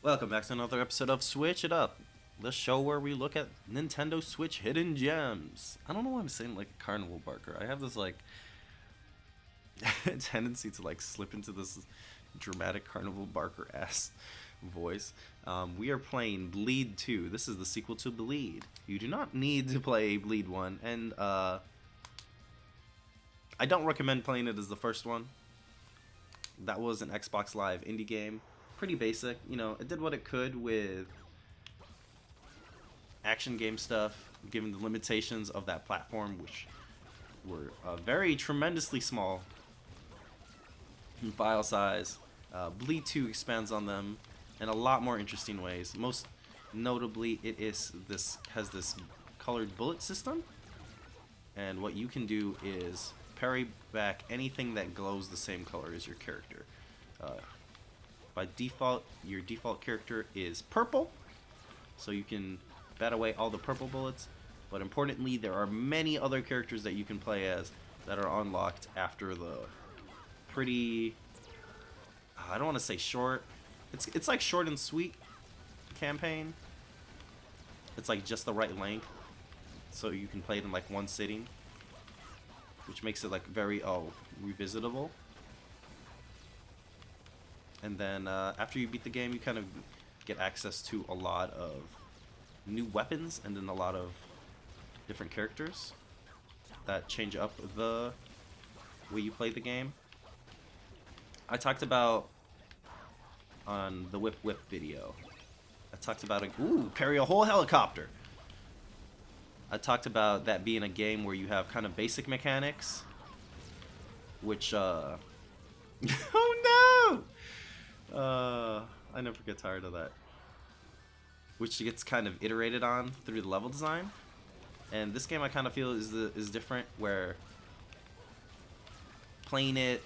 Welcome back to another episode of Switch It Up, the show where we look at Nintendo Switch hidden gems. I don't know why I'm saying like a carnival barker. I have this like tendency to like slip into this dramatic carnival barker ass voice. We are playing Bleed 2. This is the sequel to Bleed. You do not need to play Bleed 1, and I don't recommend playing it as the first one. That was an Xbox Live indie game. Pretty basic, you know, it did what it could with action game stuff, given the limitations of that platform, which were very tremendously small in file size. Bleed 2 expands on them in a lot more interesting ways. Most notably, has this colored bullet system, and what you can do is parry back anything that glows the same color as your character. By default, your default character is purple, so you can bat away all the purple bullets. But importantly, there are many other characters that you can play as that are unlocked after the pretty, I don't want to say short, it's like short and sweet campaign. It's like just the right length, so you can play it in like one sitting, which makes it like very revisitable. And then after you beat the game, you kind of get access to a lot of new weapons and then a lot of different characters that change up the way you play the game. I talked about on the Whip Whip video, I talked about parry a whole helicopter. I talked about that being a game where you have kind of basic mechanics, which oh no! I never get tired of that. Which gets kind of iterated on through the level design, and this game I kind of feel is different. Where playing it,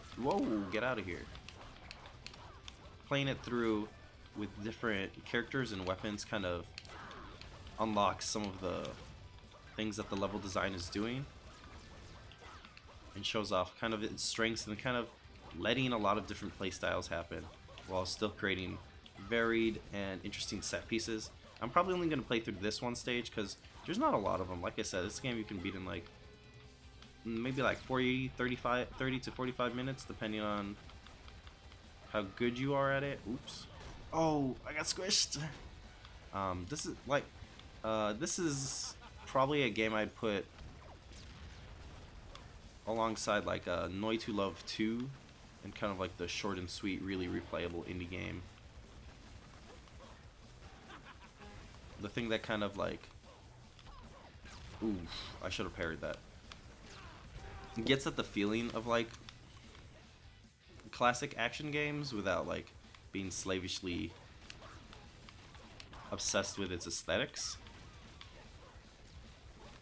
get out of here. Playing it through with different characters and weapons kind of unlocks some of the things that the level design is doing, and shows off kind of its strengths and kind of letting a lot of different play styles happen, while still creating varied and interesting set pieces. I'm probably only going to play through this one stage because there's not a lot of them. Like I said, this game you can beat in like maybe like 30 to 45 minutes, depending on how good you are at it. Oops. Oh, I got squished. This is probably a game I'd put alongside like Noi to Love 2, and kind of like the short and sweet, really replayable indie game. The thing that kind of like, I should have parried that. It gets at the feeling of like classic action games without like being slavishly obsessed with its aesthetics.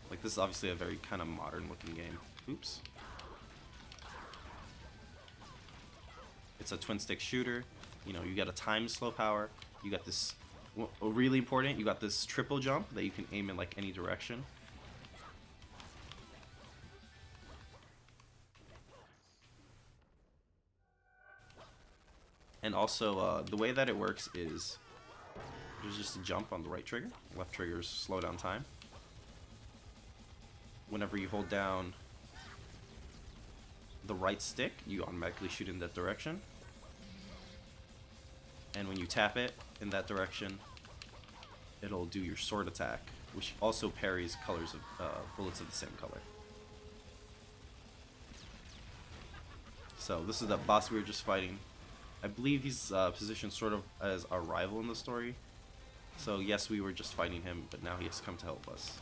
Like, this is obviously a very kind of modern looking game. Oops. It's a twin stick shooter. You know, you got a time slow power. You got this, really important, you got this triple jump that you can aim in like any direction. And also, the way that it works is there's just a jump on the right trigger. Left trigger is slow down time. Whenever you hold down the right stick, you automatically shoot in that direction. And when you tap it in that direction, it'll do your sword attack, which also parries colors of bullets of the same color. So this is the boss we were just fighting. I believe he's positioned sort of as our rival in the story. So yes, we were just fighting him, but now he has come to help us.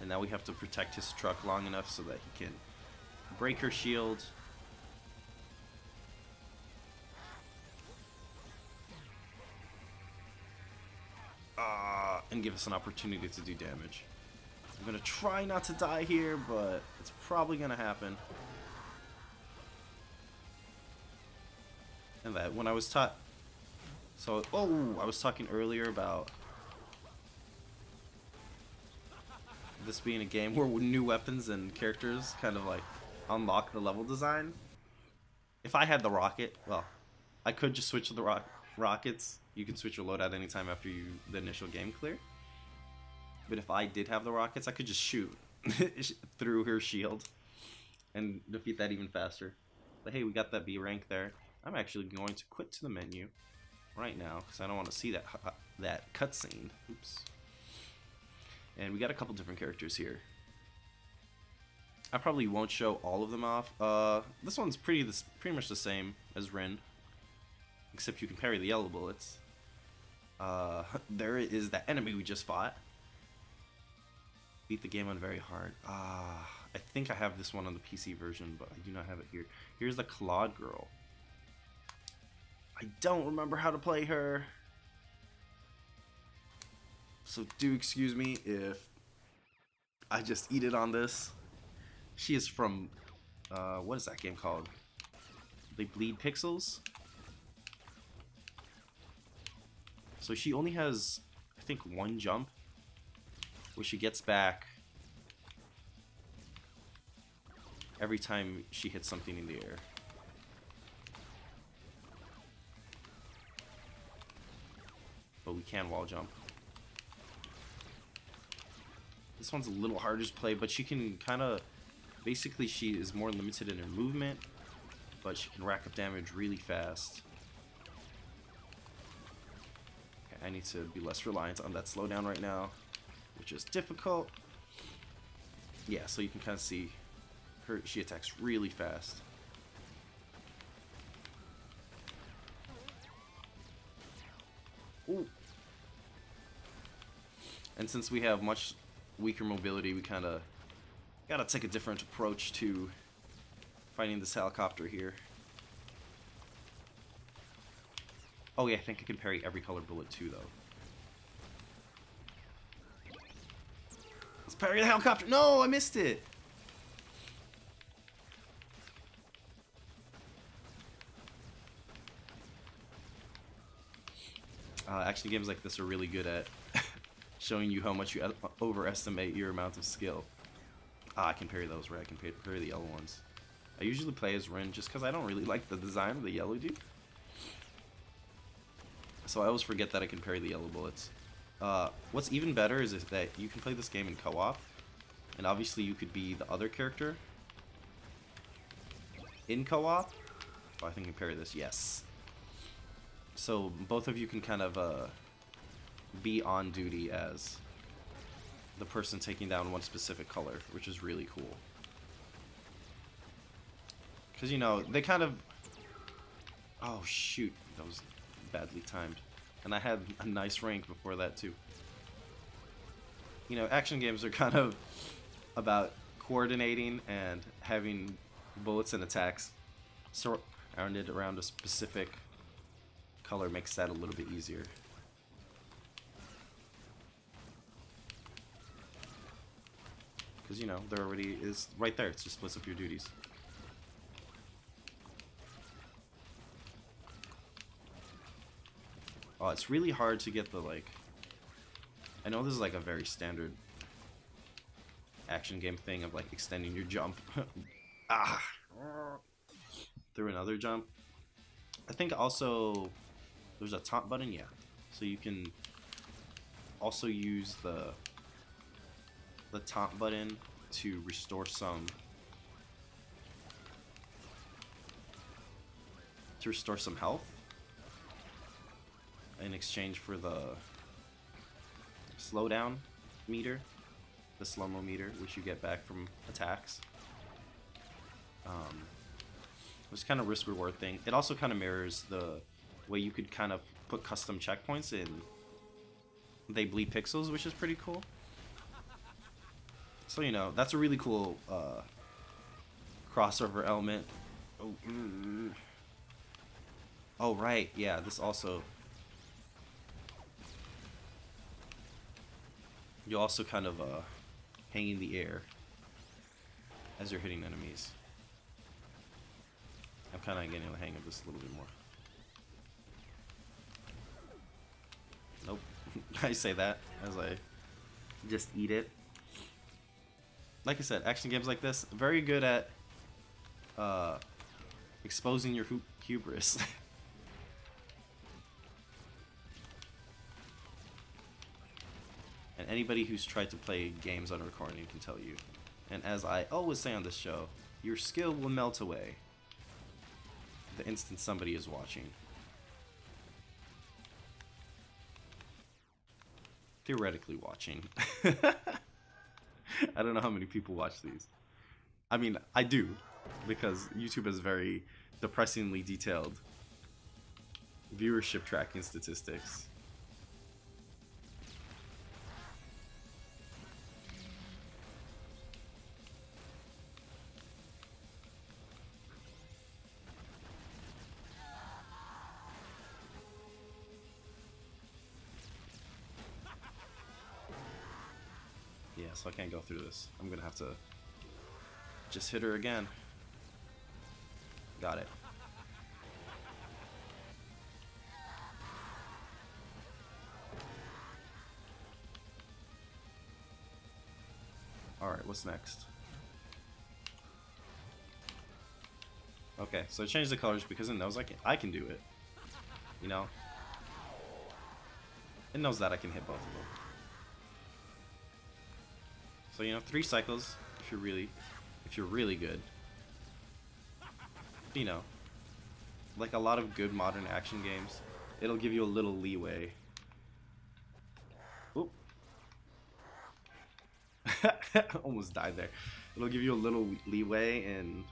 And now we have to protect his truck long enough so that he can break her shield. And give us an opportunity to do damage. I'm gonna try not to die here, but it's probably gonna happen. And that when I was I was talking earlier about this being a game where new weapons and characters kind of like unlock the level design. If I had the rocket, well, I could just switch to the rockets. You can switch your loadout anytime after the initial game clear. But if I did have the rockets, I could just shoot through her shield and defeat that even faster. But hey, we got that B rank there. I'm actually going to quit to the menu right now because I don't want to see that cutscene. Oops. And we got a couple different characters here. I probably won't show all of them off. This one's pretty much the same as Rin, except you can parry the yellow bullets. There is that enemy we just fought. Beat the game on very hard. I think I have this one on the PC version, but I do not have it here. Here's the Claude girl. I don't remember how to play her, so do excuse me if I just eat it on this. She is from, what is that game called? They Bleed Pixels? So she only has, I think, one jump, where she gets back every time she hits something in the air. But we can wall jump. This one's a little harder to play, but she can kind of... Basically, she is more limited in her movement, but she can rack up damage really fast. Okay, I need to be less reliant on that slowdown right now, which is difficult. Yeah, so you can kind of see she attacks really fast. Ooh. And since we have much weaker mobility, we kind of gotta take a different approach to fighting this helicopter here. Oh yeah, I think I can parry every color bullet too, though. Let's parry the helicopter! No, I missed it! Action games like this are really good at showing you how much you overestimate your amount of skill. I can parry those, right? I can parry the yellow ones. I usually play as Rin just because I don't really like the design of the yellow dude. So I always forget that I can parry the yellow bullets. What's even better is that you can play this game in co-op. And obviously you could be the other character in co-op. Oh, I think I can parry this, yes. So both of you can kind of be on duty as the person taking down one specific color, which is really cool. Because, you know, they kind of... Oh, shoot. That was badly timed. And I had a nice rank before that, too. You know, action games are kind of about coordinating and having bullets and attacks surrounded around a specific color makes that a little bit easier. Because, you know, there already is right there. It's just splits up your duties. Oh, it's really hard to get the, like... I know this is, like, a very standard action game thing of, like, extending your jump. Through another jump. I think also... There's a taunt button, yeah. So you can also use the taunt button to restore some health in exchange for the slowdown meter, the slow-mo meter, which you get back from attacks. It's kind of risk-reward thing. It also kind of mirrors the way you could kind of put custom checkpoints in They Bleed Pixels, which is pretty cool. So, you know, that's a really cool crossover element. Oh, right, yeah, this also... You also kind of hang in the air as you're hitting enemies. I'm kind of getting the hang of this a little bit more. Nope. I say that as I just eat it. Like I said, action games like this, very good at exposing your hubris. anybody who's tried to play games on recording can tell you. And as I always say on this show, your skill will melt away the instant somebody is watching. Theoretically watching. I don't know how many people watch these. I mean, I do, because YouTube has very depressingly detailed viewership tracking statistics. Yeah, so I can't go through this. I'm gonna have to just hit her again. Got it. Alright, what's next? Okay, so I changed the colors because it knows I can do it. You know? It knows that I can hit both of them. So, you know, 3 cycles if you're really good. You know, like a lot of good modern action games, it'll give you a little leeway. Oop. Almost died there. It'll give you a little leeway in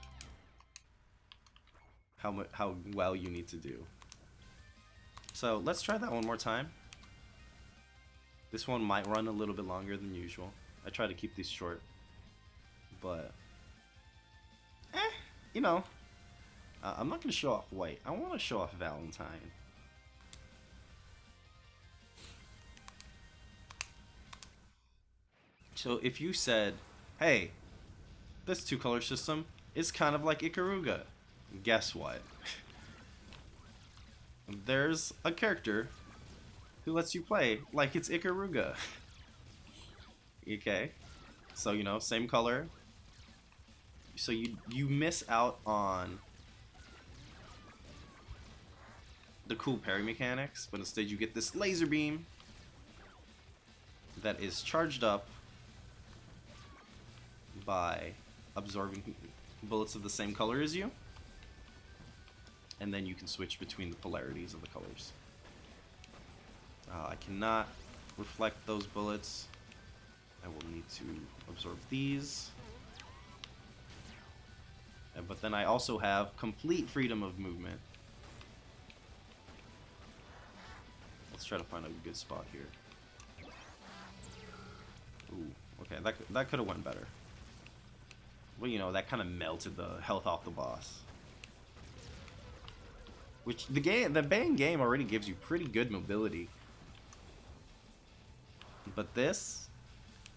how well you need to do. So let's try that one more time. This one might run a little bit longer than usual. I try to keep these short, but you know, I'm not gonna show off white. I want to show off Valentine. So if you said, hey, this 2-color system is kind of like Ikaruga, guess what? There's a character who lets you play like it's Ikaruga. Okay, so you know, same color. So you miss out on the cool parry mechanics, but instead you get this laser beam that is charged up by absorbing bullets of the same color as you, and then you can switch between the polarities of the colors. I cannot reflect those bullets. I will need to absorb these. But then I also have complete freedom of movement. Let's try to find a good spot here. Ooh, okay, that could have went better. Well, you know, that kind of melted the health off the boss. Which the Bang game already gives you pretty good mobility. But this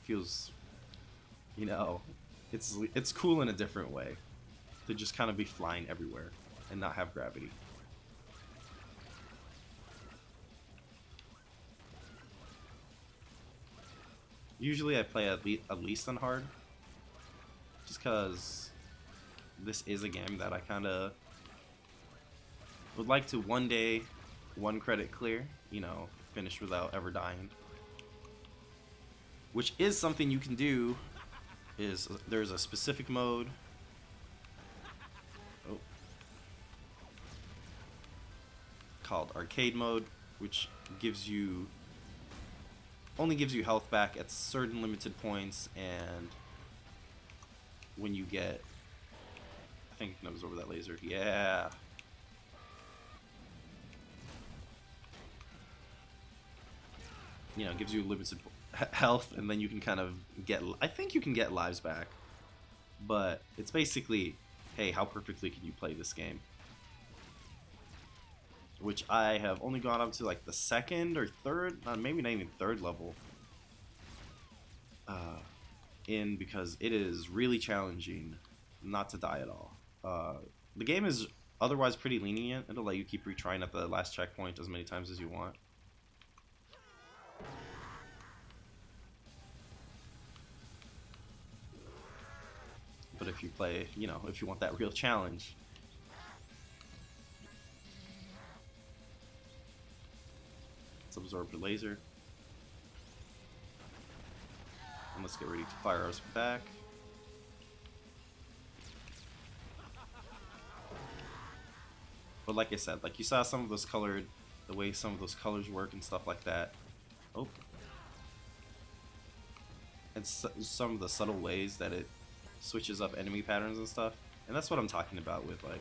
feels, you know, it's cool in a different way. To just kind of be flying everywhere and not have gravity. Usually I play at least on hard, just because this is a game that I kind of would like to one day, 1 credit clear, you know, finish without ever dying. Which is something you can do. There's a specific mode. Called arcade mode, which only gives you health back at certain limited points, and when you get, I think it goes over that laser. Yeah. You know, gives you limited health, and then you can kind of get, I think you can get lives back, but it's basically, hey, how perfectly can you play this game? Which I have only gone up to like the 2nd or 3rd, maybe not even 3rd level, because it is really challenging not to die at all. The game is otherwise pretty lenient. It'll let you keep retrying at the last checkpoint as many times as you want. But if you play, you know, if you want that real challenge, absorb the laser. Let's get ready to fire ours back. But like I said, like you saw some of those colored, the way some of those colors work and stuff like that. Oh. And some of the subtle ways that it switches up enemy patterns and stuff. And that's what I'm talking about with like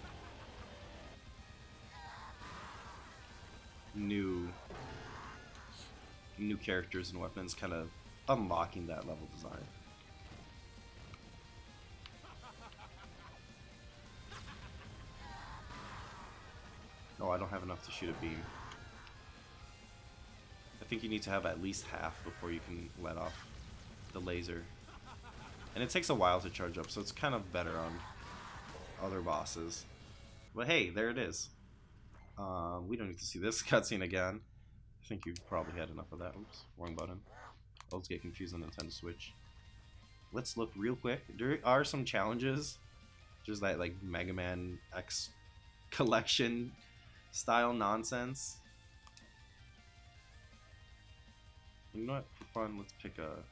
new characters and weapons, kind of unlocking that level design. Oh, I don't have enough to shoot a beam. I think you need to have at least half before you can let off the laser. And it takes a while to charge up, so it's kind of better on other bosses. But hey, there it is. We don't need to see this cutscene again. I think you've probably had enough of that. Oops, wrong button. I always get confused on the Nintendo Switch. Let's look real quick. There are some challenges. Just that like Mega Man X collection style nonsense. You know what? For fun, let's pick a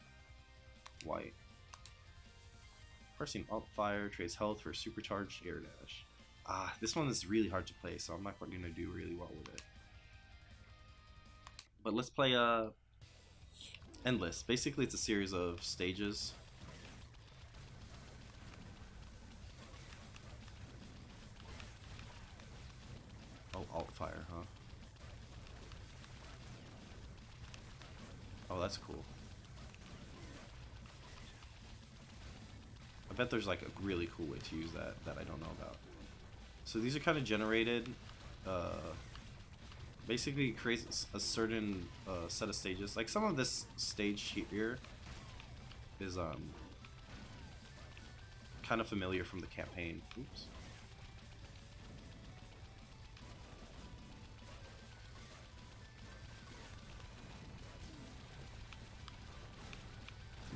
white. Pressing Alt Fire trades health for supercharged air dash. Ah, this one is really hard to play, so I'm not going to do really well with it. But let's play Endless. Basically, it's a series of stages. Oh, Alt Fire, huh? Oh, that's cool. I bet there's like a really cool way to use that I don't know about. So these are kind of generated. Basically, it creates a certain set of stages. Like some of this stage here is kind of familiar from the campaign. Oops.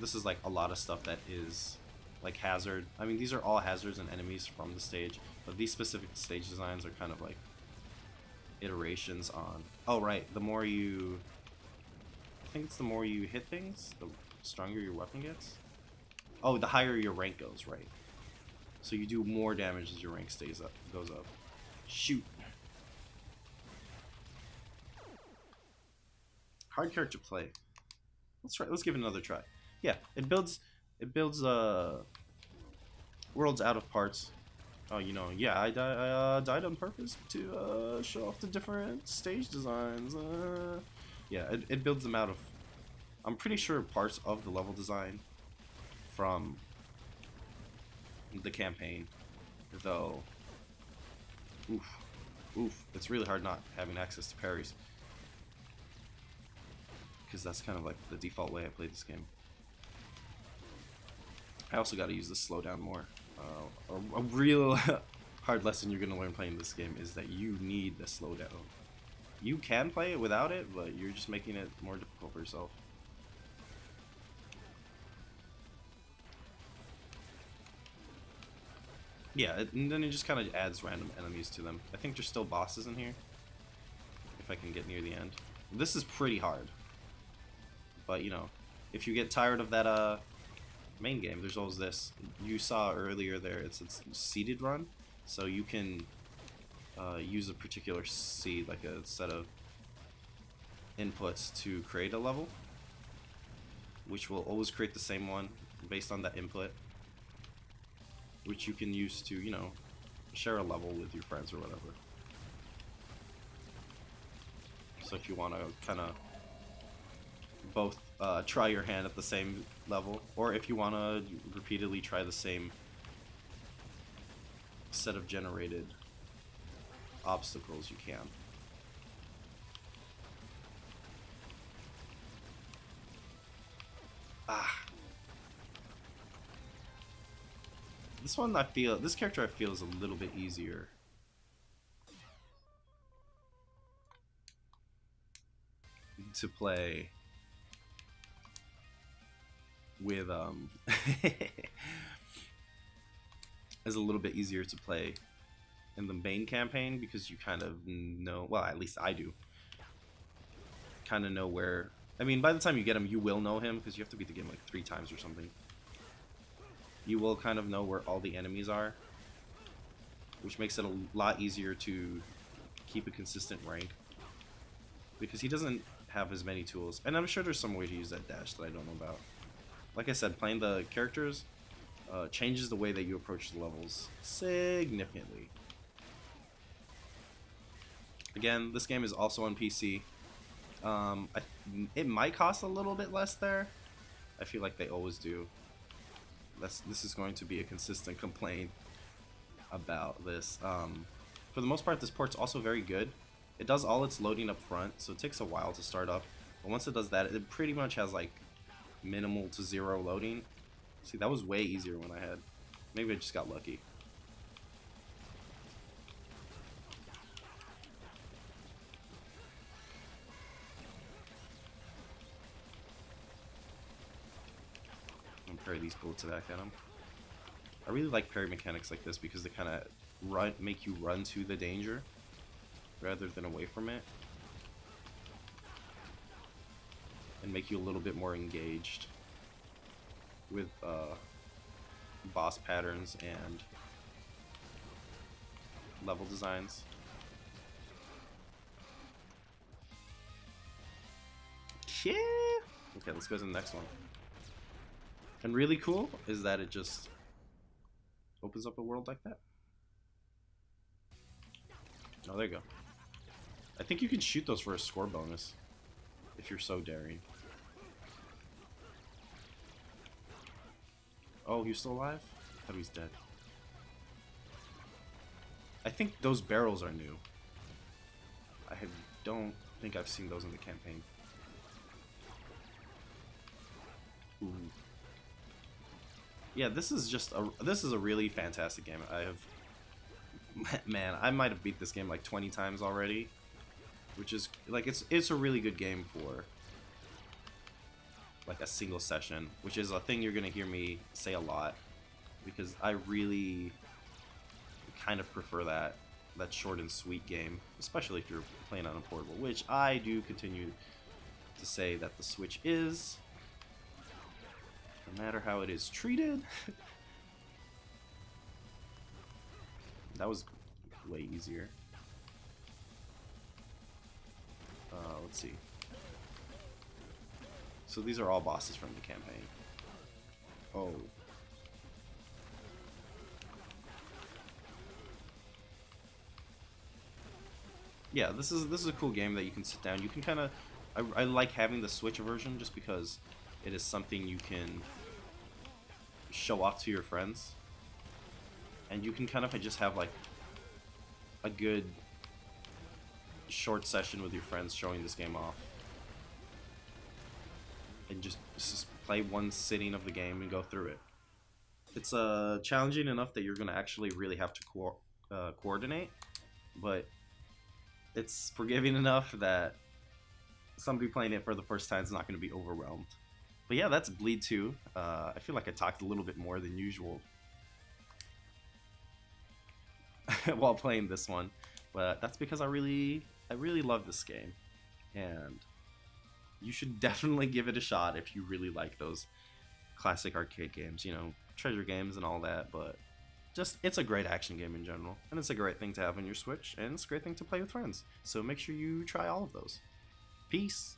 This is like a lot of stuff that is like Hazard. I mean, these are all hazards and enemies from the stage, but these specific stage designs are kind of like iterations on. Oh right, the more you, I think it's the more you hit things, the stronger your weapon gets. Oh, the higher your rank goes, right? So you do more damage as your rank goes up. Shoot. Hard character play. Let's give it another try. Yeah, it builds worlds out of parts. Oh, you know, yeah, I died on purpose to show off the different stage designs. Yeah, it builds them out of, I'm pretty sure, parts of the level design from the campaign, though. Oof, it's really hard not having access to parries, because that's kind of like the default way I play this game. I also got to use the slowdown more. A real hard lesson you're going to learn playing this game is that you need the slowdown. You can play it without it, but you're just making it more difficult for yourself. Yeah, and then it just kind of adds random enemies to them. I think there's still bosses in here, if I can get near the end. This is pretty hard, but you know, if you get tired of that main game, there's always this. You saw earlier there, it's seeded run, so you can use a particular seed, like a set of inputs to create a level, which will always create the same one based on that input, which you can use to, you know, share a level with your friends or whatever. So if you want to kind of both try your hand at the same level, or if you want to repeatedly try the same set of generated obstacles, you can. This one this character I feel is a little bit easier. To play with is a little bit easier to play in the main campaign, because you kind of know, well, at least I do, kind of know where I mean, by the time you get him, you will know him, because you have to beat the game like 3 times or something. You will kind of know where all the enemies are, which makes it a lot easier to keep a consistent rank, because he doesn't have as many tools. And I'm sure there's some way to use that dash that I don't know about. Like I said, playing the characters changes the way that you approach the levels significantly. Again, this game is also on PC. It might cost a little bit less there. I feel like they always do. This is going to be a consistent complaint about this. For the most part, this port's also very good. It does all its loading up front, so it takes a while to start up. But once it does that, it pretty much has like minimal to 0 loading. See, that was way easier when I had. Maybe I just got lucky. I'm gonna parry these bullets back at him. I really like parry mechanics like this because they kind of make you run to the danger rather than away from it, and make you a little bit more engaged with boss patterns and level designs. Yeah. Okay, let's go to the next one. And really cool is that it just opens up a world like that. Oh, there you go. I think you can shoot those for a score bonus if you're so daring. Oh, he's still alive? I thought he was dead. I think those barrels are new. Don't think I've seen those in the campaign. Ooh. Yeah, this is a really fantastic game. Man, I might have beat this game like 20 times already, which is like it's a really good game for like a single session, which is a thing you're gonna hear me say a lot, because I really kind of prefer that short and sweet game, especially if you're playing on a portable, which I do continue to say that the Switch is, no matter how it is treated. That was way easier. Let's see. So these are all bosses from the campaign. Oh. Yeah, this is a cool game that you can sit down. You can kind of, I like having the Switch version just because it is something you can show off to your friends, and you can kind of just have like a good short session with your friends showing this game off, and just play one sitting of the game and go through it. It's challenging enough that you're going to actually really have to coordinate, but it's forgiving enough that somebody playing it for the first time is not going to be overwhelmed. But yeah, that's Bleed 2. I feel like I talked a little bit more than usual while playing this one, but that's because I really love this game, and you should definitely give it a shot if you really like those classic arcade games, you know, treasure games and all that. But just, it's a great action game in general, and it's a great thing to have on your Switch, and it's a great thing to play with friends. So make sure you try all of those. Peace.